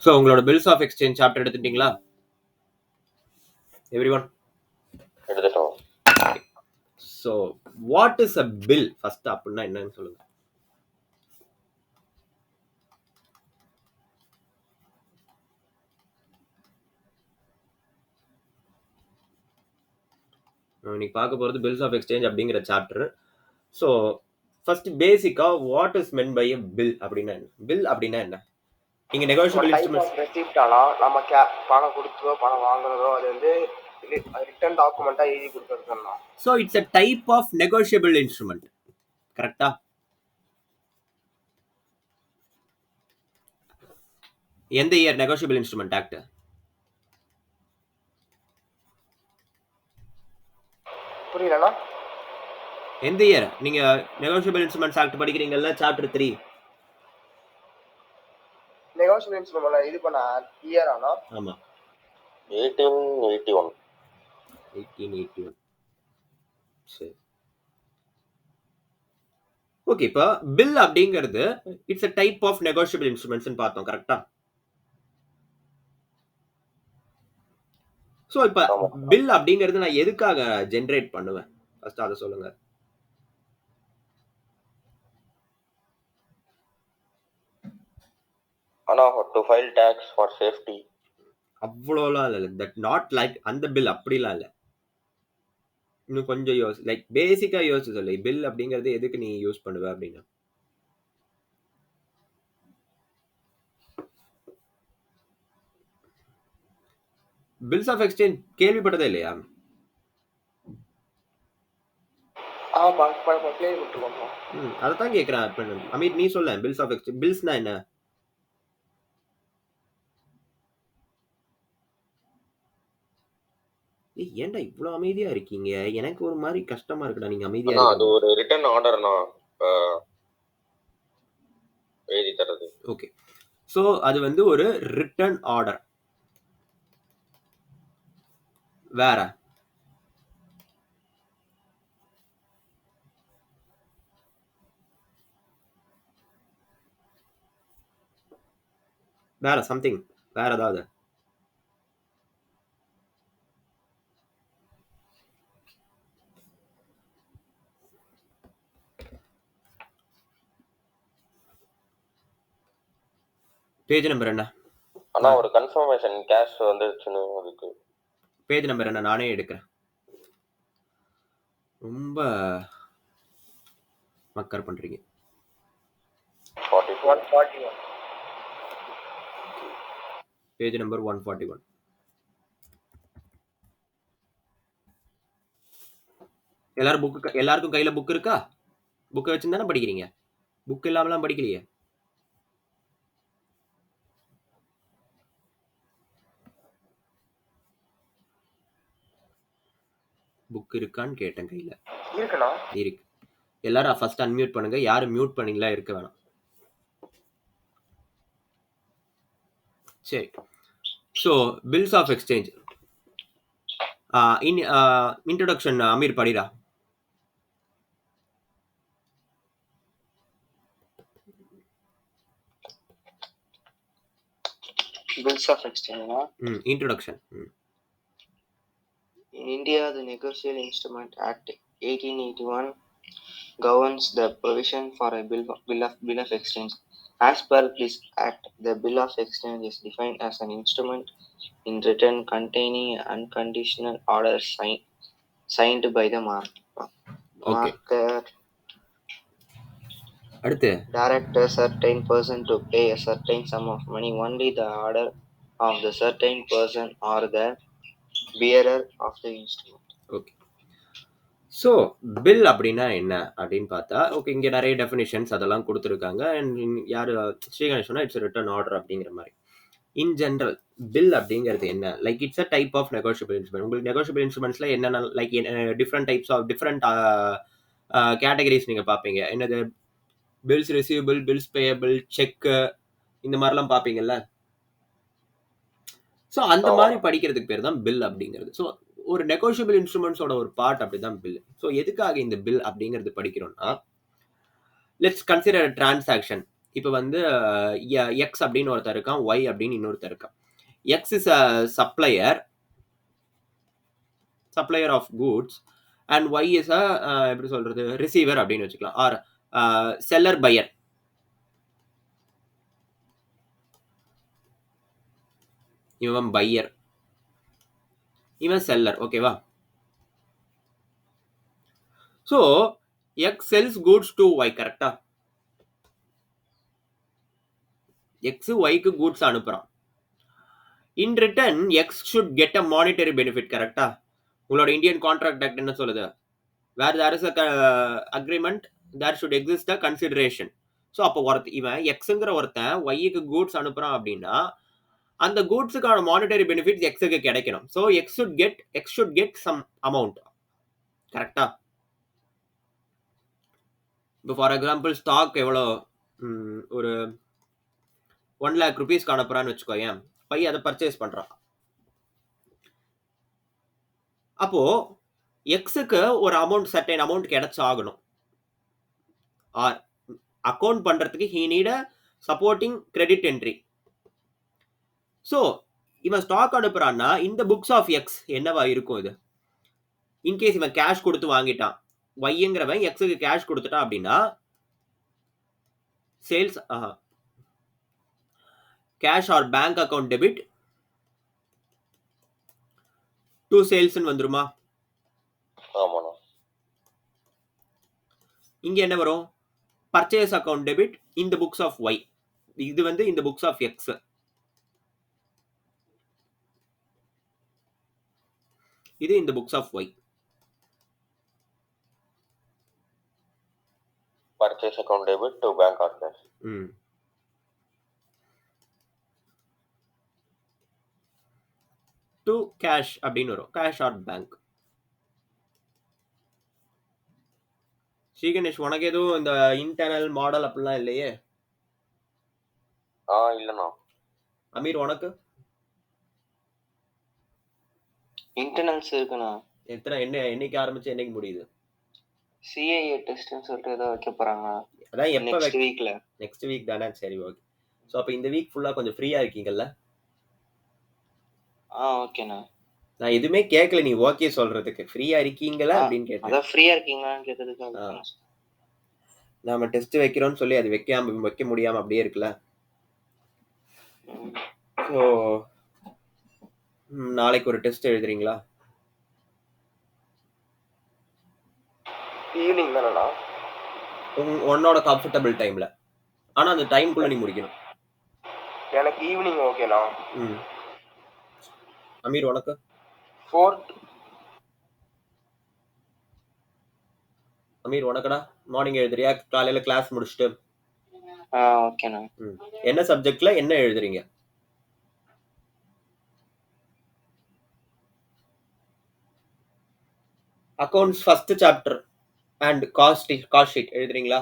So உங்களோட bills of exchange chapter எடுத்துட்டீங்களா everyone? எடுத்துட்டோம். So what is a bill first அப்படின்னா என்னன்னு சொல்லுங்க. இன்னைக்கு பார்க்க போகிறது பில்ஸ் ஆஃப் எக்ஸ்சேஞ்ச் அப்படிங்கிற சாப்டர். ஸோ ஃபர்ஸ்ட் பேசிக்கா what is meant by a bill அப்படின்னா என்ன? பில் அப்படின்னா என்ன? நீங்க நெகோஷியபிள் இன்ஸ்ட்ருமெண்ட்ஸ் ரெசிப்ட் ஆனா நம்ம பணம் கொடுத்தோ பணம் வாங்குறதோ அது வந்து ரிட்டன் டாக்குமெண்டா எழுதி கொடுக்கறதுன்னா so it's a type of negotiable instrument. கரெக்டா? எந்த இயர் நெகோஷியபிள் இன்ஸ்ட்ருமெண்ட் ஆக்ட்? புரியலண்ணா. எந்த இயர் நீங்க நெகோஷியபிள் இன்ஸ்ட்ருமெண்ட்ஸ் ஆக்ட் படிக்கிறீங்கல்ல சாப்டர் 3? நெகோஷியபிள் இன்ஸ்ட்ருமெண்ட் இது பண்ண இயர் ஆனா ஆமா 1881. 1881. சரி. ஓகே, இப்போ பில் அப்படிங்கிறது it's a type of negotiable instruments பார்த்தோம். கரெக்டா? ஸோ இப்போ பில் அப்படிங்கிறது நான் எதுக்காக ஜென்ரேட் பண்ணுவேன் ஃபர்ஸ்ட் அதை சொல்லுங்க. ஆனா to file tax for safety. அவ்வளோலாம் இல்லை. தட் நாட் லைக் அந்த பில் அப்படிலாம் இல்லை. இன்னும் கொஞ்சம் லைக் பேசிக்கா யோசிச்சு சொல்லு. பில் அப்படிங்கிறது எதுக்கு நீ யூஸ் பண்ணுவ அப்படின்னா பில்ஸ் ஆஃப் எக்ஸ்சேஞ்ச் கேள்விப்பட்டதே இல்லையா? அதான் கேக்குறேன். அமீர் நீ சொல்ல பில்ஸ் ஆஃப் எக்ஸ்சேஞ்ச் பில்ஸ்னா என்ன? ஏன்டா இவ்வளவு அமைதியா இருக்கீங்க? எனக்கு ஒரு மாதிரி கஷ்டமா இருக்குடா நீங்க அமைதியா அது இருக்கீங்க. ஒரு ரிட்டன் ஆர்டர்னா எழுதி தரது. ஓகே, சோ அது வந்து ஒரு ரிட்டன் ஆர்டர். வேற வேற சம்திங் வேற ஏதாவது? பேஜ் நம்பர் என்ன? ஆனா ஒரு கன்ஃபர்மேஷன் கேஷ் வந்துருச்சுன்னு அதுக்கு பேஜ் நம்பர் என்ன? நானே எடுக்கிறேன். ரொம்ப மக்கர் பண்றீங்க. 141. Page number 141. எல்லாருக்கும் கையில புக் இருக்கா? புக்கை வச்சுதானே படிக்கிறீங்க. புக் இல்லாமலாம் படிக்கலையே. புக் இருக்கான்னு கேட்டேன். கையில இருக்கு. எல்லாரும் ஃபர்ஸ்ட் அன்மியூட் பண்ணுங்க. யாரும் மியூட் பண்ணீங்களா இருக்க வேணாம். சரி. So bills of exchange introduction Ameer படிடா. Bills of exchange. Introduction. In India, the Negotiable Instrument Act 1881 governs the provision for a bill of exchange. As per this act, the bill of exchange is defined as an instrument in written containing unconditional orders signed by the marker. Direct a certain person to pay a certain sum of money. Only the order of the certain person or the bearer of the instrument. Okay. So bill அப்படின்னா என்ன அப்படின்னு பார்த்தா, okay இங்கே நிறைய definitions அதெல்லாம் கொடுத்துருக்காங்க. And யார் ஸ்ரீகணேஷ் சொன்னா இட்ஸ் ரிட்டர்ன் ஆர்டர் அப்படிங்கிற மாதிரி. இன் ஜென்ரல் பில் அப்படிங்கிறது என்ன? Like it's a type of negotiable instrument. உங்களுக்கு நெகோஷியபிள் இன்ஸ்ட்ருமெண்ட்ஸ்ல என்னென்ன like different types of different categories நீங்கள் பார்ப்பீங்க. என்னது? Bills receivable, bills payable, cheque, இந்த மாதிரிலாம் பார்ப்பீங்கல்ல. ஸோ அந்த மாதிரி படிக்கிறதுக்கு பேர் தான் பில் அப்படிங்கிறது. ஸோ ஒரு நெகோஷியபிள் இன்ஸ்ட்ருமெண்ட்ஸோட ஒரு பார்ட் அப்படிதான் பில். ஸோ எதுக்காக இந்த பில் அப்படிங்கிறது படிக்கிறோம்னா, லெட்ஸ் கன்சிடர் டிரான்சாக்ஷன். இப்போ வந்து எக்ஸ் அப்படின்னு ஒருத்தர் இருக்கான், ஒய் அப்படின்னு இன்னொருத்தர் இருக்கான். X is a supplier of goods and Y is a எப்படி சொல்றது ரிசீவர் அப்படின்னு வச்சுக்கலாம், ஆர் செல்லர் பையர். இவன் பையர், இவன் செல்லர். ஓகேவா? So X sells goods to Y. கரெக்டா? எக்ஸ் ஒய்க்கு கூட்ஸ் அனுப்புறான். In return X should get a monetary benefit. கரெக்டா? உங்களோட இந்தியன் கான்ட்ராக்ட் ஆக்ட் என்ன சொல்லுது? Where there is a agreement there should exist a consideration. So அப்போ இவன் எக்ஸுங்கிற ஒருத்தன் ஒய்க்கு கூட்ஸ் அனுப்புறான் அப்படின்னா அந்த கூட்ஸுக்கான மானிட்டரி பெனிஃபிட்ஸ் எக்ஸுக்கு கிடைக்கணும். So X should get some amount. கரெக்டா? இப்போ ஃபார் எக்ஸாம்பிள் ஸ்டாக் எவ்வளோ, ஒரு 1 lakh rupees அனுப்புறான்னு வச்சுக்கோயேன், பையன் அதை பர்ச்சேஸ் பண்றான். அப்போ எக்ஸுக்கு ஒரு அமௌண்ட், சர்டைன் அமௌண்ட் கிடைச்சாகணும். ஆர் அக்கௌண்ட் பண்றதுக்கு he need a supporting credit entry. So இவன் ஸ்டாக் அனுப்புறான்னா இந்த புக்ஸ் ஆஃப் எக்ஸ் என்னவா இருக்கும்? இது இன்கேஸ் இவன் கேஷ் கொடுத்து வாங்கிட்டான், ஒய்ங்கிறவன் எக்ஸுக்கு கேஷ் கொடுத்துட்டான் அப்படின்னா sales cash or bank account debit to சேல்ஸ்னு வந்துருமா? ஆமாண்ணா. இங்க என்ன வரும்? Purchase account debit in the books of Y. இது வந்து இந்த புக்ஸ் ஆஃப் எக்ஸ். இது இந்த books of Y. Purchase account debit to bank or cash. To cash அப்படின்னு வரும், கேஷ் ஆர் பேங்க். ஸ்ரீகணேஷ், உனக்கு எதுவும் இந்த இன்டர்னல் மாடல் அப்படிலாம் இல்லையே? இல்லைண்ணா. அமீர், உனக்கு இன்டர்னல்ஸ் இருக்குண்ணா. எத்தனை, என்னைக்கு ஆரம்பிச்சு என்னைக்கு முடியுது? சிஏஏ டெஸ்ட்னு சொல்லிட்டு ஏதோ வைக்க போறாங்க. அதான் எப்போ? நெக்ஸ்ட் வீக்ல. நெக்ஸ்ட் வீக் தானே? சரி, ஓகே. ஸோ அப்போ இந்த வீக் ஃபுல்லாக கொஞ்சம் ஃப்ரீயாக இருக்கீங்கல்ல? ஓகேண்ணா. நான் எதுவுமே கேட்கல, நீ ஓகே சொல்றதுக்கு. ஃப்ரீயா இருக்கீங்களா அப்படின்னு கேட்டேன். அதான் ஃப்ரீயா இருக்கீங்களான்னு கேட்டதுக்கு நாம டெஸ்ட் வைக்கிறோம்னு சொல்லி அது வைக்க முடியாம அப்படியே இருக்குல்ல. ஸோ நாளைக்கு ஒரு டெஸ்ட் எழுதுறீங்களா? ஈவினிங் தானடா? உன்னோட கம்ஃபர்டபுள் டைம்ல. ஆனா அந்த டைம்குள்ள நீ முடிக்கணும். எனக்கு ஈவினிங் ஓகேண்ணா. அமீர், உனக்கு? 4th. அமீர், உனக்குடா? மார்னிங் எழுதுறியா காலையில கிளாஸ் முடிச்சுட்டு? ஓகேண்ணா. என்ன சப்ஜெக்ட்ல என்ன எழுதுறீங்க? Accounts first chapter and cost sheet எழுதுறீங்களா?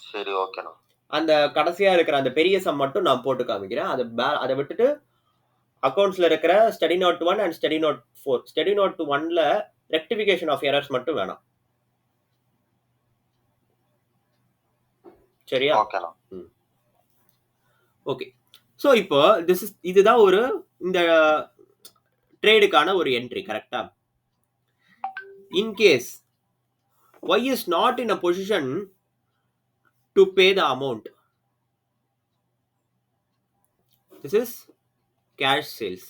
சரி, ஓகேண்ணா. அந்த கடைசியா இருக்கிற அந்த பெரிய சம் மட்டும் நான் போட்டு காமிக்கிறேன். அதை விட்டுட்டு அக்கவுண்ட்ஸ்ல இருக்கிற study note 1 and study note 4. Study note 1ல ரெக்டிஃபிகேஷன் ஆஃப் எரர்ஸ் மட்டும் வேணாம். சரியா? ஓகேண்ணா. ஓகே. ஸோ இப்போ இதுதான் ஒரு இந்த ட்ரேடுக்கான ஒரு என்ட்ரி. கரெக்டா? In case Y is not in a position to pay the amount, this is cash sales.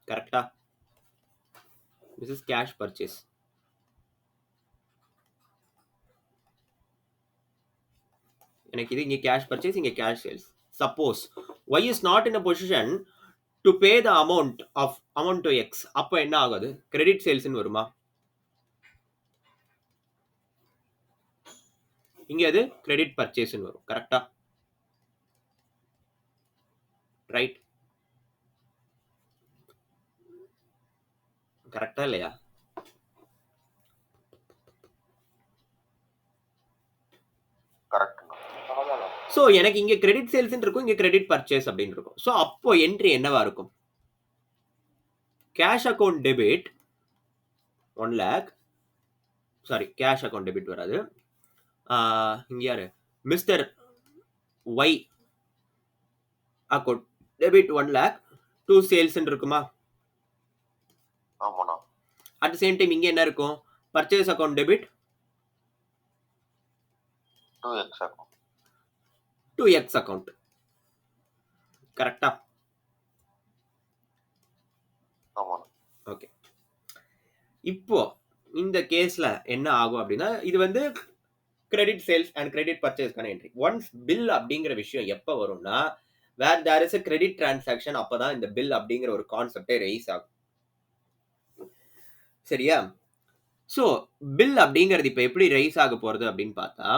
Correcta? This is cash purchase. எனக்கு இது இங்க cash purchase, இங்க cash sales. Suppose Y is not in a position to pay the amount to X. அப்ப என்ன ஆகுது? Credit sales ன்னு வருமா? இங்க அது credit purchase ன்னு வரும். கரெக்டா? ரைட்? கரெக்டா இல்லையா? கரெக்ட். ஸோ எனக்கு இங்க கிரெடிட் சேல்ஸ் இருக்கும், இங்க கிரெடிட் பர்ச்சேஸ் அப்படின்னு இருக்கும். ஸோ அப்போ என்ட்ரி என்னவா இருக்கும்? Cash account debit 1 lakh. Sorry, cash account debit வராது. இங்க யாரு? Mister Y account debit 1 lakh to sales இருக்குமா? ஆமாண்ணா. அட் சேம் டைம் இங்க என்ன இருக்கும்? Purchase account debit 2x account. To X account. கரெக்டா? ஆமாண்ணா. ஓகே. இப்போ இந்த கேஸ்ல என்ன ஆகும் அப்படின்னா, இது வந்து கிரெடிட் சேல்ஸ் அண்ட் கிரெடிட் பர்ச்சேஸ்க்கான என்ட்ரி. ஒன்ஸ் பில் அப்படிங்கிற விஷயம் எப்ப வரும்னா, where there is a credit transaction, அப்பதான் இந்த பில் அப்படிங்கிற ஒரு கான்செப்டே ரைஸ் ஆகும். சரியா? சோ பில் அப்படிங்கிறது இப்ப எப்படி ரைஸ் ஆக போறது அப்படின்னு பார்த்தா,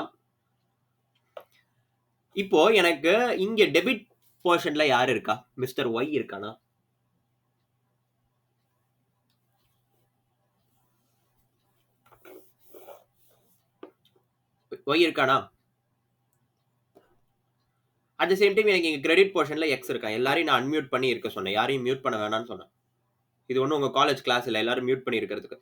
இப்போ எனக்கு இங்க டெபிட் போர்ஷன்ல யார் இருக்கா? மிஸ்டர் ஒய் இருக்கானா? ஒய் இருக்கானா? அட் த சேம் டைம் எனக்கு இங்க கிரெடிட் போர்ஷன்ல எக்ஸ் இருக்கா? எல்லாரையும் நான் அன்மியூட் பண்ணி இருக்க சொன்னேன். யாரையும் மியூட் பண்ண வேணாம்னு சொன்னேன். இது ஒன்றும் உங்க காலேஜ் கிளாஸ் இல்லை, எல்லாரும் மியூட் பண்ணி இருக்கிறதுக்கு.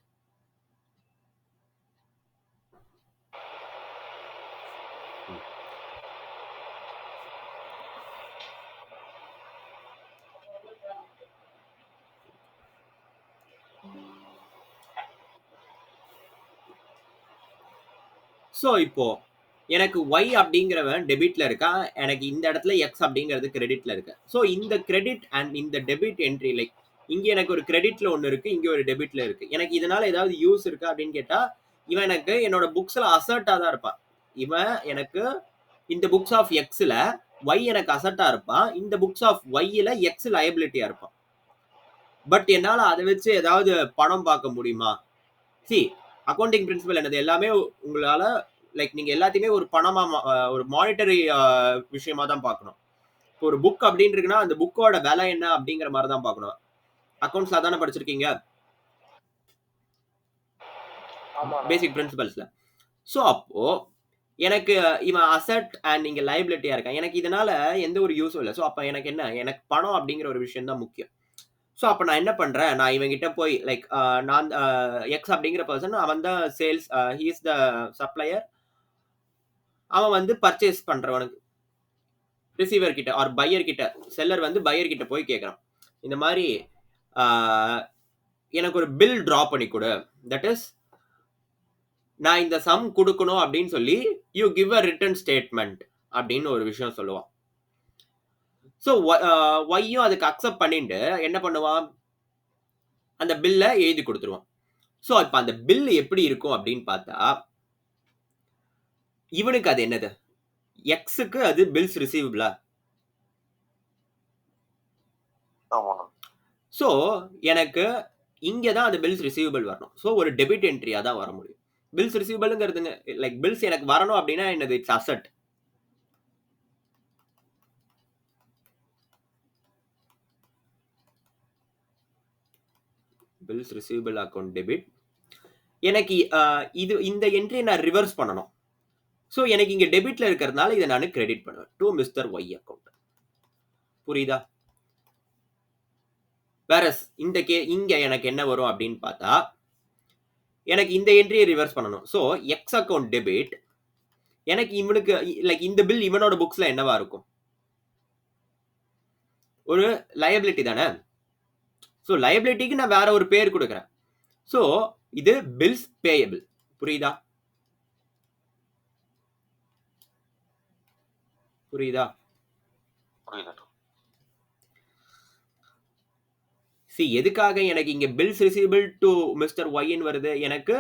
ஸோ இப்போ எனக்கு ஒய் அப்படிங்கிறவன் டெபிட்ல இருக்கா, எனக்கு இந்த இடத்துல எக்ஸ் அப்படிங்கிறது கிரெடிட்ல இருக்கு. ஸோ இந்த கிரெடிட் அண்ட் இந்த டெபிட் என்ட்ரி, லைக் இங்க எனக்கு ஒரு கிரெடிட்ல ஒன்று இருக்கு, இங்க ஒரு டெபிட்ல இருக்கு. எனக்கு இதனால ஏதாவது யூஸ் இருக்கா அப்படின்னு கேட்டா, இவன் எனக்கு என்னோட புக்ஸ்ல அசர்ட்டா தான் இருப்பான். இவன் எனக்கு இந்த புக்ஸ் ஆஃப் எக்ஸ்ல ஒய் எனக்கு அசர்ட்டா இருப்பான், இந்த புக்ஸ் ஆஃப் ஒய்ல எக்ஸ் லயபிலிட்டியா இருப்பான். பட் என்னால அதை வச்சு ஏதாவது பணம் பார்க்க முடியுமா? சி அக்கௌண்டிங் பிரின்சிபல் என்னது, எல்லாமே உங்களால லைக் நீங்க எல்லாத்தையுமே ஒரு பணமா ஒரு மானிட்டரி விஷயமா தான் பார்க்கணும். இப்போ ஒரு புக் அப்படின்னு இருக்குன்னா அந்த புக்கோட விலை என்ன அப்படிங்கிற மாதிரி தான் பார்க்கணும். அக்கௌண்ட்ஸ்ல தானே படிச்சிருக்கீங்க பேசிக் பிரின்சிபல்ஸ்ல. ஸோ அப்போ எனக்கு இவன் அசட் அண்ட் இங்க லைபிலிட்டியா இருக்கான், எனக்கு இதனால எந்த ஒரு யூஸும் இல்லை. ஸோ அப்ப எனக்கு என்ன, எனக்கு பணம் அப்படிங்கிற ஒரு விஷயம் தான் முக்கியம். ஸோ அப்போ நான் என்ன பண்றேன், நான் இவங்கிட்ட போய் லைக் நான் எக்ஸ் அப்படிங்கிற பர்சன், அவன் தான் sales, he is the supplier, அவன் வந்து பர்ச்சேஸ் பண்றவனுக்கு ரிசீவர் கிட்ட ஆர் பையர் கிட்ட, செல்லர் வந்து பையர் கிட்ட போய் கேட்கறான், இந்த மாதிரி எனக்கு ஒரு பில் டிரா பண்ணி கொடு, தட் இஸ் நான் இந்த சம் கொடுக்கணும் அப்படின்னு சொல்லி you give a return statement அப்படின்னு ஒரு விஷயம் சொல்லுவான். ஸோ ஒய்யும் அதுக்கு அக்செப்ட் பண்ணிட்டு என்ன பண்ணுவான், அந்த பில்லை எழுதி கொடுத்துருவான். ஸோ இப்போ அந்த பில் எப்படி இருக்கும் அப்படின்னு பார்த்தா, இவனுக்கு அது என்னது, எக்ஸுக்கு அது பில்ஸ் ரிசீவபிளா? ஸோ எனக்கு இங்கே தான் அந்த பில்ஸ் ரிசீவபிள் வரணும். ஸோ ஒரு டெபிட் என்ட்ரியாக தான் வர முடியும். பில்ஸ் ரிசீவபிள்ங்கிறதுங்க லைக் பில்ஸ் எனக்கு வரணும் அப்படின்னா என்னது, it's asset. Bills receivable account debit. எனக்கு இது இந்த என்ட்ரியை நான் ரிவர்ஸ் பண்ணணும். ஸோ எனக்கு இங்கே டெபிட்ல இருக்கிறதுனால இதை நான் கிரெடிட் பண்ணுவேன் டு மிஸ்டர் ஒய் அக்கௌண்ட். புரியுதா? வேற இந்த இங்க எனக்கு என்ன வரும் அப்படின்னு பார்த்தா, எனக்கு இந்த என்ட்ரியை ரிவர்ஸ் பண்ணணும். ஸோ எக்ஸ் அக்கௌண்ட் டெபிட், எனக்கு இவனுக்கு லைக் இந்த பில் இவனோட புக்ஸ்ல என்னவா இருக்கும், ஒரு லயபிலிட்டி தானே. ஸோ லயபிலிட்டிக்கு நான் வேற ஒரு பேர் கொடுக்குறேன். ஸோ இது பில்ஸ் பேயபிள். புரியுதா? புரியுதா? சி எதுக்காக எனக்கு இங்க பில்ஸ் ரிசீவபிள் டு மிஸ்டர் ஒய்ன்னு வருது, எனக்கு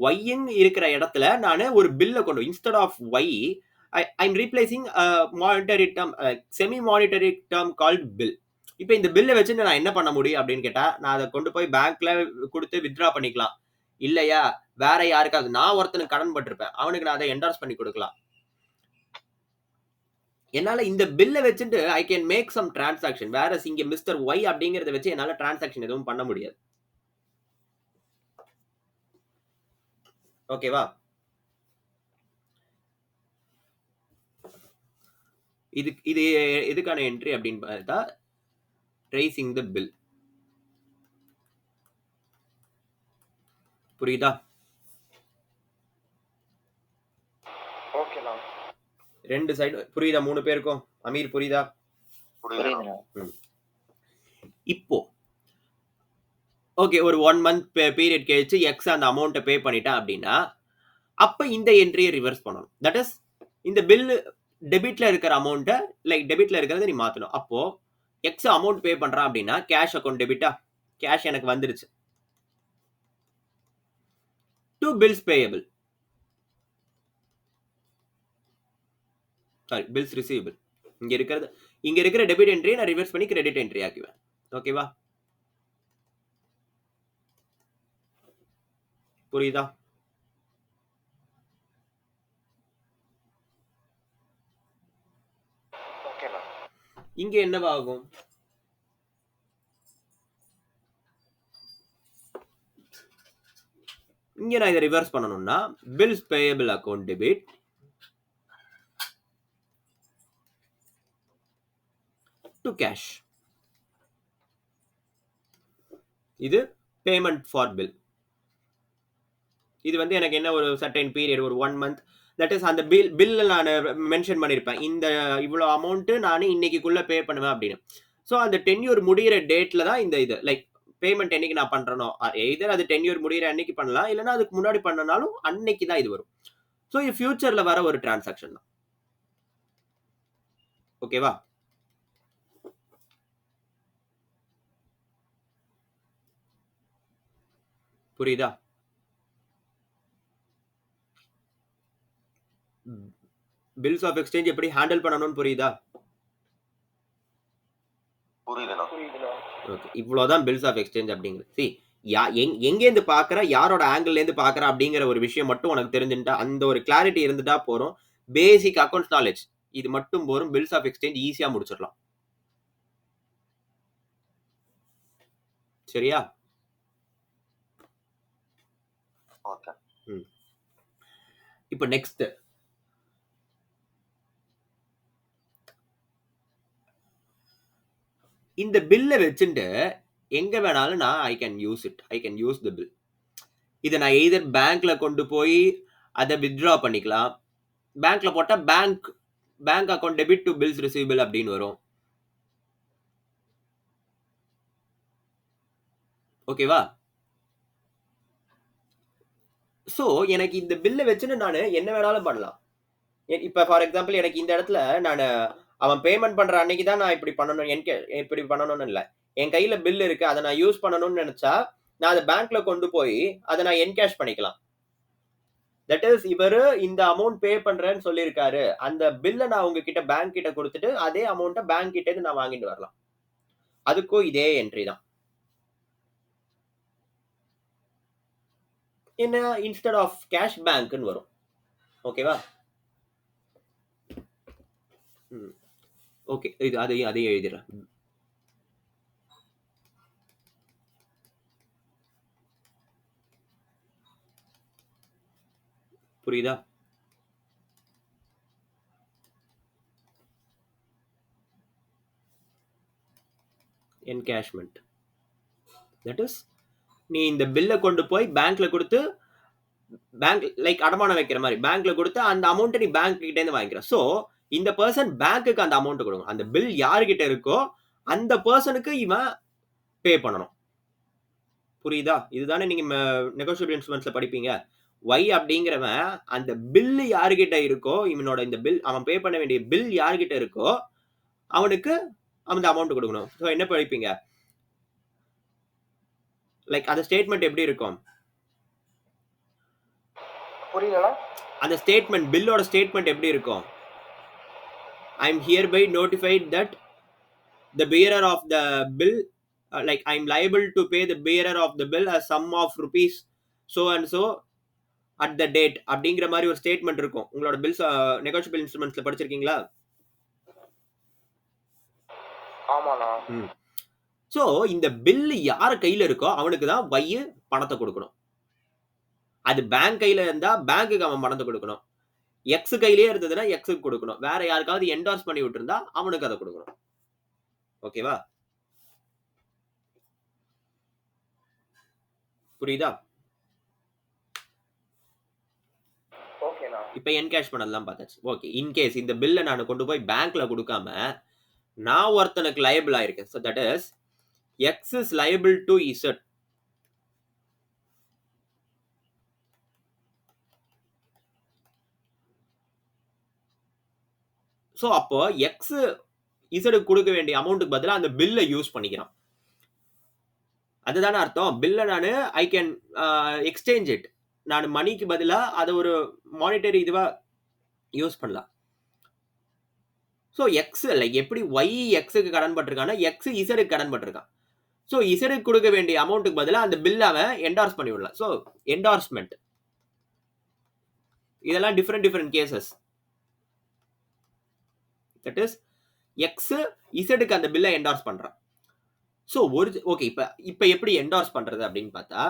ஒய்ன்னு இருக்கிற இடத்துல நான் ஒரு பில்லை கொண்டு, instead of Y I am replacing monetary term, semi monetary term called bill. இப்போ இந்த பில்லை வச்சு நான் என்ன பண்ண முடியும் அப்படின்னு கேட்டா, நான் அதை கொண்டு போய் பேங்க்ல கொடுத்து வித்ட்ரா பண்ணிக்கலாம், இல்லையா வேற யாருக்காவது, நான் ஒருத்தனுக்கு கடன் பட்டிருப்பேன் அவனுக்கு நான் அதை என்டார்ஸ் பண்ணி கொடுக்கலாம். என்னால இந்த பில்லை வச்சுட்டு I can make some transaction. வேற இங்க மிஸ்டர் ஒய் அப்படிங்கறத வச்சு என்னால டிரான்சாக்ஷன் எதுவும் பண்ண முடியாது. ஓகேவா? இது எதுக்கான என்ட்ரி அப்படின்னு பார்த்தா, ரைசிங் த பில். புரியுதா? ஓகேண்ணா. 2 சைடு புரியுதா 3 பேருக்கும்? அமீர் புரியுதா? புரியுதுண்ணா. இப்போ ஓகே ஒரு 1 மந்த் பீரியட் கழிச்சு எக்ஸ் அந்த அமௌண்ட்டை பே பண்ணிட்டேன் அப்படின்னா அப்ப இந்த என்ட்ரியை ரிவர்ஸ் பண்ணணும். தட் இஸ் இந்த பில் டெபிட்ல இருக்கிற அமௌண்ட்டை லைக் டெபிட்ல இருக்கிறத நீ மாத்தணும். அப்போ எக்ஸ் அமௌண்ட் பே பண்றான் அப்படின்னா கேஷ் அக்கௌண்ட் டெபிட்டா கேஷ் எனக்கு வந்துருச்சு to bills payable sorry bills receivable இங்க இருக்கிற டெபிட் என்ட்ரியை நான் ரிவர்ஸ் பண்ணி கிரெடிட் என்ட்ரி ஆக்குவேன். ஓகேவா? புரியுதா? ஓகேண்ணா. இங்க என்னவாகும்? இங்க நான் இதை ரிவர்ஸ் பண்ணணும்னா bills payable account debit to cash. இது பேமெண்ட் ஃபார் பில். இது வந்து எனக்கு என்ன ஒரு சர்டைன் பீரியட் ஒரு 1 மந்த் தட் இஸ் அந்த பில்ல நான் மென்ஷன் பண்ணியிருப்பேன் இந்த இவ்வளோ அமௌண்ட்டு நான் இன்னைக்குள்ள பே பண்ணுவேன் அப்படின்னு. ஸோ அந்த டென்யூர் முடிகிற டேட்ல தான் இந்த இது லைக் பேமெண்ட் என்னைக்கு நான் பண்றேனோ எதர் அது டென்யூர் முடிகிற அன்னைக்கு பண்ணலாம் இல்லைன்னா அதுக்கு முன்னாடி பண்ணனாலும் அன்னைக்கு தான் இது வரும். ஸோ இது ஃபியூச்சர்ல வர ஒரு டிரான்சாக்ஷன் தான். ஓகேவா? புரியுதா? பில்ஸ் ஆஃப் எக்ஸ்சேஞ்ச் எப்படி ஹேண்டில் பண்ணணும்னு புரியுதா? புரியுதுண்ணா. ஓகே இவ்வளோதான் பில்ஸ் ஆஃப் எக்ஸ்சேஞ்ச் அப்படிங்கிறது. சி எங்கேருந்து பார்க்குற யாரோட ஆங்கிள்லேருந்து பார்க்குற அப்படிங்கிற ஒரு விஷயம் மட்டும் உனக்கு தெரிஞ்சுட்டா அந்த ஒரு கிளாரிட்டி இருந்துட்டா போகிறோம். பேசிக் அக்கௌண்ட்ஸ் நாலேஜ் இது மட்டும் போதும். பில்ஸ் ஆஃப் எக்ஸ்சேஞ்ச் ஈஸியா முடிச்சிடலாம். சரியா? ஓகே. இப்போ நெக்ஸ்ட் இந்த பில்லை வச்சுட்டு எங்க வேணாலும் நான் I can use the bill. இதை நான் எய்தர் பேங்க்ல கொண்டு போய் அதை வித்ட்ரா பண்ணிக்கலாம். பேங்க்ல போட்டா bank account debit to bills receivable அப்படின்னு வரும். ஓகேவா? ஸோ எனக்கு இந்த பில்லை வச்சுன்னு நான் என்ன வேணாலும் பண்ணலாம். இப்போ ஃபார் எக்ஸாம்பிள் எனக்கு இந்த இடத்துல நான் அவன் பேமெண்ட் பண்ற அன்னைக்கு தான் நான் இப்படி பண்ணணும் இப்படி பண்ணணும்னு இல்லை. என் கையில பில் இருக்கு அதை நான் யூஸ் பண்ணணும்னு நினைச்சா நான் அதை பேங்க்ல கொண்டு போய் அதை நான் என்கேஷ் பண்ணிக்கலாம். தட் இஸ் இவரு இந்த அமௌண்ட் பே பண்றேன்னு சொல்லியிருக்காரு அந்த பில்லை நான் உங்ககிட்ட பேங்க் கிட்ட கொடுத்துட்டு அதே அமௌண்ட்டை பேங்க் கிட்ட நான் வாங்கிட்டு வரலாம். அதுக்கும் இதே என்ட்ரி தான். என்ன இன்ஸ்டெட் ஆஃப் கேஷ் பேங்க்னு வரும். ஓகேவா? ஓகே இது அதையும் எழுதிடுறேன். புரியுதா? என்கேஷ்மெண்ட் தட் இஸ் நீ இந்த பில்லை கொண்டு போய் பேங்க்ல கொடுத்து பேங்க் லைக் அடமானம் வைக்கிற மாதிரி பேங்க்ல கொடுத்து அந்த அமௌண்ட்டை நீ பேங்க் கிட்ட இருந்து வாங்கிக்கிற. ஸோ இந்த பர்சன் பேங்க்குக்கு அந்த அமௌண்ட் கொடுக்கும். அந்த பில் யாருக்கிட்ட இருக்கோ அந்த பர்சனுக்கு இவன் பே பண்ணணும். புரியுதா? இதுதானே நீங்க நெகோஷியபிள் இன்ஸ்ட்ருமெண்ட்ஸ்ல படிப்பீங்க. ஒய் அப்படிங்கிறவன் அந்த பில் யாருக்கிட்ட இருக்கோ இவனோட இந்த பில் அவன் பே பண்ண வேண்டிய பில் யாருக்கிட்ட இருக்கோ அவனுக்கு அந்த அமௌண்ட் கொடுக்கணும். ஸோ என்ன படிப்பீங்க லைக் அந்த ஸ்டேட்மெண்ட் எப்படி இருக்கும்? புரியலண்ணா. அந்த ஸ்டேட்மெண்ட் பில்லோட ஸ்டேட்மெண்ட் எப்படி இருக்கும்? I am hereby notified that the bearer of the bill like I am liable to pay the bearer of the bill a sum of rupees so and so at the date அப்படிங்கிற மாதிரி ஒரு statement இருக்கும். உங்களோட bills negotiable இன்ஸ்ட்ருமெண்ட்ஸ்ல படிச்சிருக்கீங்களா? ஆமாண்ணா. So இந்த bill யார் கையில இருக்கோ அவனுக்கு தான் வைய பணத்தை கொடுக்கணும். அது பேங்க் கையில இருந்தா பேங்க்குக்கு அவன் பணத்தை கொடுக்கணும். எக்ஸ் கையிலேயே இருந்ததுன்னா எக்ஸுக்கு கொடுக்கணும். வேற யாருக்காவது என்டார்ஸ் பண்ணி விட்டுருந்தா அவனுக்கு அதை கொடுக்கணும். ஓகேவா? புரியுதா? ஓகேண்ணா. இப்போ என்கேஷ் பண்ணதெல்லாம் பார்த்தாச்சு. ஓகே. இன்கேஸ் இந்த பில்லை நான் கொண்டு போய் பேங்க்ல கொடுக்காம நான் ஒருத்தனுக்கு லயபிள் ஆயிருக்கேன். So that is X is liable to Z. So அப்போ எக்ஸ் இசடுக்கு கொடுக்க வேண்டிய அமௌண்ட்டுக்கு பதிலாக அந்த பில்லை யூஸ் பண்ணிக்கிறான். அதுதானே அர்த்தம். பில்லை நான் ஐ கேன் எக்ஸ்சேஞ்ச் இட். நான் மணிக்கு பதிலாக அதை ஒரு மானிட்டரி இதுவா யூஸ் பண்ணலாம். ஸோ எக்ஸ் லைக் எப்படி ஒய் எக்ஸுக்கு கடன் பட்டிருக்கான்னா எக்ஸ் இசடுக்கு கடன் பட்டிருக்கான். ஸோ இசடுக்கு கொடுக்க வேண்டிய அமௌண்ட்டுக்கு பதிலாக அந்த பில் அவன் என்டார்ஸ் பண்ணி விடலாம். ஸோ என்டார்ஸ்மெண்ட் இதெல்லாம் different cases. That is X இசடுக்கு அந்த பில்லை என்டார்ஸ் பண்றான். ஸோ ஓகே இப்போ எப்படி என்டார்ஸ் பண்றது அப்படின்னு பார்த்தா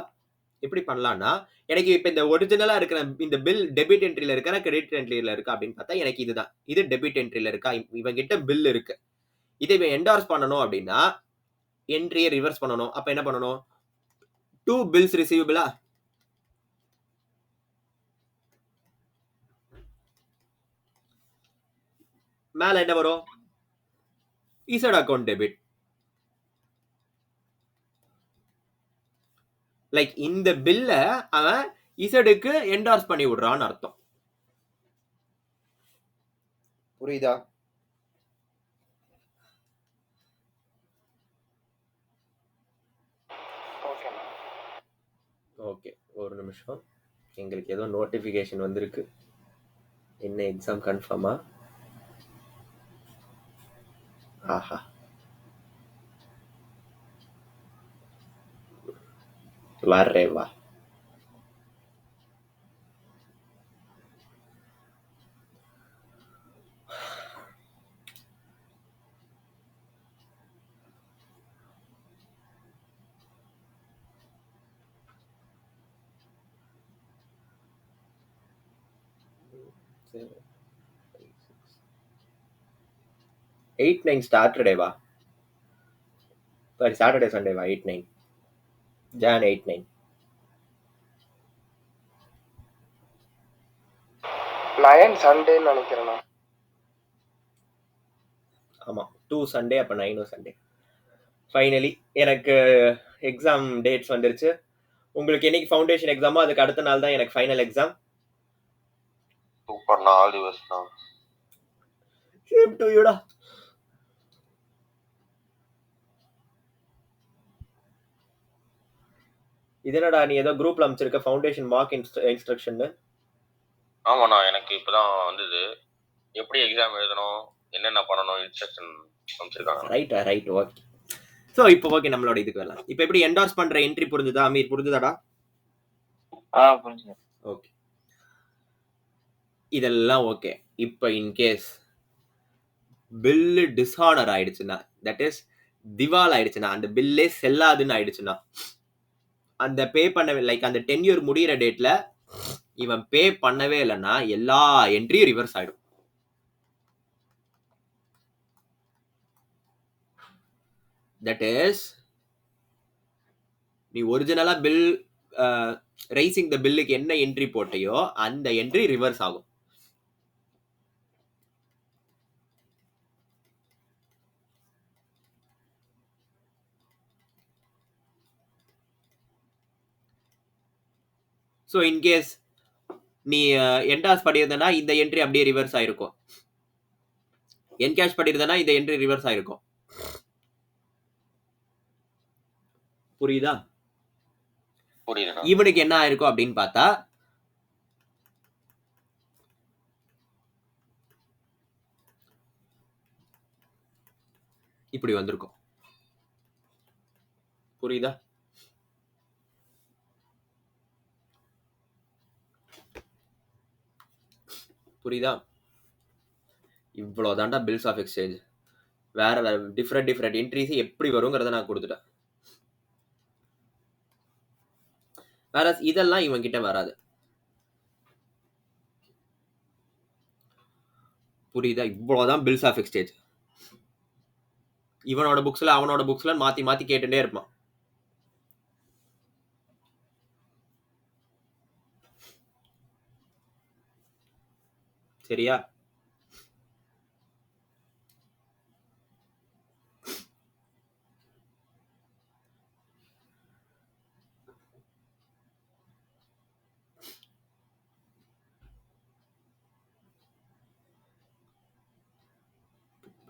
எப்படி பண்ணலாம்னா எனக்கு இப்போ இந்த ஒரிஜினலா இருக்கிற இந்த பில் டெபிட் என்ட்ரியில இருக்கா கிரெடிட் என்ட்ரியில இருக்கா அப்படின்னு பார்த்தா எனக்கு இதுதான். இது டெபிட் என்ட்ரியில இருக்கா, இவன் கிட்ட பில் இருக்கு. இதை இவன் என்டார்ஸ் பண்ணணும் அப்படின்னா என்ட்ரியை ரிவர்ஸ் பண்ணணும். அப்ப என்ன பண்ணணும்? 2 bills receivable மேல என்ன வரும்? Z account debit. லைக் இந்த பில்ல அவன் இசடுக்கு என்டார்ஸ் பண்ணி விடுறான்னு அர்த்தம். புரியுதா? ஓகே, ஒரு நிமிஷம். எங்களுக்கு ஏதோ நோட்டிஃபிகேஷன் வந்திருக்கு. என்ன எக்ஸாம் கன்ஃபார்மா? ஆஹா, வரே வா. எயிட் 9 சாட்டர்டேவா? சாரி, சாட்டர்டே சண்டேவா? 8-9 Jan 8-9. 9 சண்டேன்னு நினைக்கிறேன். ஆமா, 2 சண்டே, அப்ப 9 சண்டே. ஃபைனலி எனக்கு எக்ஸாம் டேட்ஸ் வந்துருச்சு. உங்களுக்கு என்னைக்கு ஃபவுண்டேஷன் எக்ஸாமோ அதுக்கு அடுத்த நாள் தான் எனக்கு ஃபைனல் எக்ஸாம். சூப்பர்ண்ணா, ஆல் தி பெஸ்ட்ண்ணா. சேம் டு யூடா. இது என்னடா நீ ஏதோ குரூப்ல அமைச்சிருக்க ஃபவுண்டேஷன் மார்க் இன்ஸ்ட்ரக்ஷன்? ஆமாண்ணா, எனக்கு இப்பதான் வந்தது. எப்படி எக்ஸாம் எழுதணும், என்னென்ன பண்ணணும், இன்ஸ்ட்ரக்ஷன் அமைச்சிருக்காங்க. Right okay. ஸோ இப்போ ஓகே, நம்மளோட இதுக்கு வரலாம். இப்போ எப்படி என்டார்ஸ் பண்ற என்ட்ரி புரிஞ்சுதா அமீர்? புரிஞ்சுதாடா? புரிஞ்சுது. ஓகே, இதெல்லாம் ஓகே. இப்போ இன்கேஸ் பில்லு டிஸ்ஆனர் ஆயிடுச்சுன்னா, தட் இஸ் திவால் ஆயிடுச்சுன்னா, அந்த பில்லே செல்லாதுன்னு ஆயிடுச்சுன்னா, அந்த பே பண்ணவே லைக் அந்த டென்யூர் முடிகிற டேட்ல இவன் பே பண்ணவே இல்லைன்னா எல்லா என்ட்ரியும் ரிவர்ஸ் ஆயிடும். தட் இஸ் நீ ஒரிஜினலா பில் ரைசிங் த பில்லுக்கு என்ன என்ட்ரி போட்டையோ அந்த என்ட்ரி ரிவர்ஸ் ஆகும். ஸோ இன்கேஸ் நீ என்டாஸ் பண்ணியிருந்தனா இந்த என்ட்ரி அப்படியே ரிவர்ஸ் ஆயிருக்கும். என்கேஷ் பண்ணியிருந்தனா இந்த என்ட்ரி ரிவர்ஸ் ஆயிருக்கும். புரியுதா? புரியுதுண்ணா. இவனுக்கு என்ன ஆயிருக்கும் அப்படின்னு பார்த்தா இப்படி வந்திருக்கும். புரியுதா? புரியுதா? இவ்வளோதாண்டா பில்ஸ் ஆஃப் எக்ஸ்சேஞ்ச். வேற வேற டிஃப்ரெண்ட் என்ட்ரிஸ் எப்படி வருங்கிறத நான் கொடுத்துட்டேன். வேற இதெல்லாம் இவன் கிட்ட வராது. புரியுதா? இவ்வளவுதான் பில்ஸ் ஆஃப் எக்ஸ்சேஞ்ச். இவனோட புக்ஸ்ல அவனோட புக்ஸ்ல மாத்தி மாத்தி கேட்டுட்டே இருப்பான். சரியா?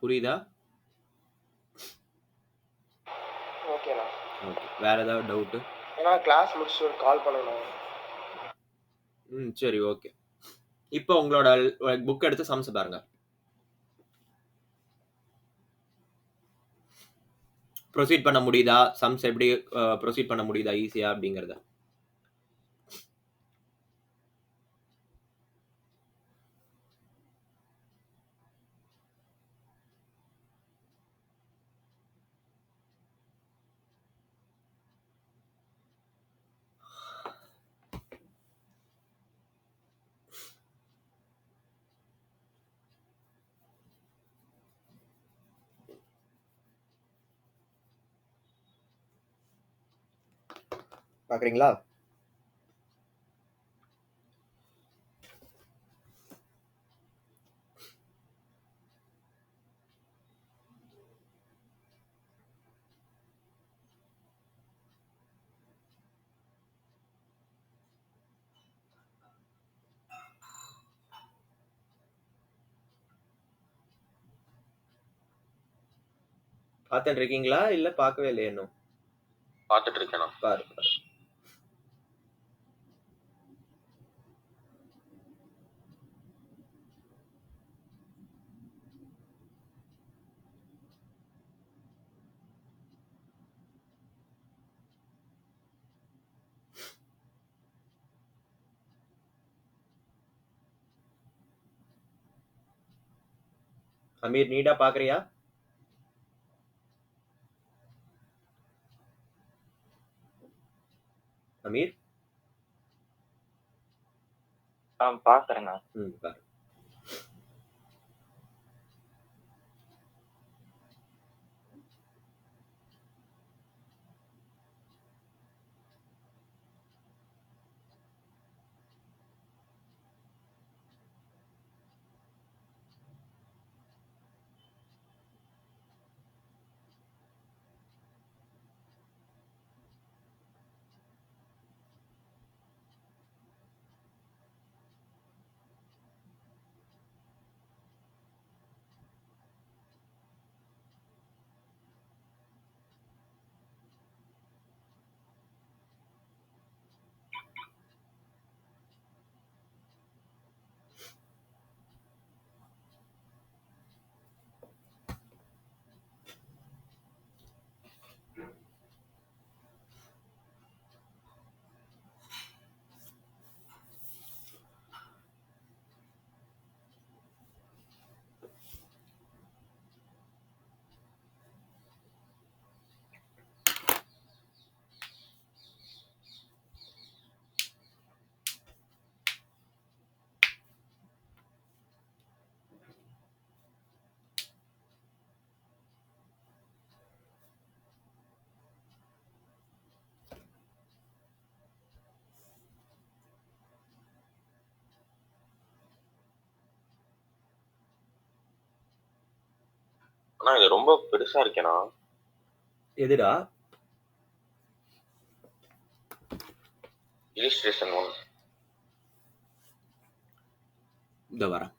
புரியுதா? ஓகேண்ணா. ஓகே. வேற ஏதாவது டவுட்டு? ஏன்னா கிளாஸ் முடிச்சுட்டு ஒரு கால் பண்ணணும். சரி, ஓகே. இப்போ உங்களோட புக் எடுத்து சம்ஸ் பாருங்க. ப்ரொசீட் பண்ண முடியுதா? சம்ஸ் எப்படி ப்ரொசீட் பண்ண முடியுதா ஈஸியா அப்படிங்கிறத. பாக்குறீங்களா? பார்த்துட்டு இருக்கீங்களா இல்ல பார்க்கவே இல்லையா இன்னும்? பார்த்துட்டு இருக்கேண்ணா. பாரு பாரு. அமீர் நீடா பாக்குறியா? அமீர் பாக்குறேண்ணா. பாரு. ஆனா இது ரொம்ப பெருசா இருக்கேண்ணா. எதுடா? இல்லஸ்ட்ரேஷன் 1. இந்த வரேன்.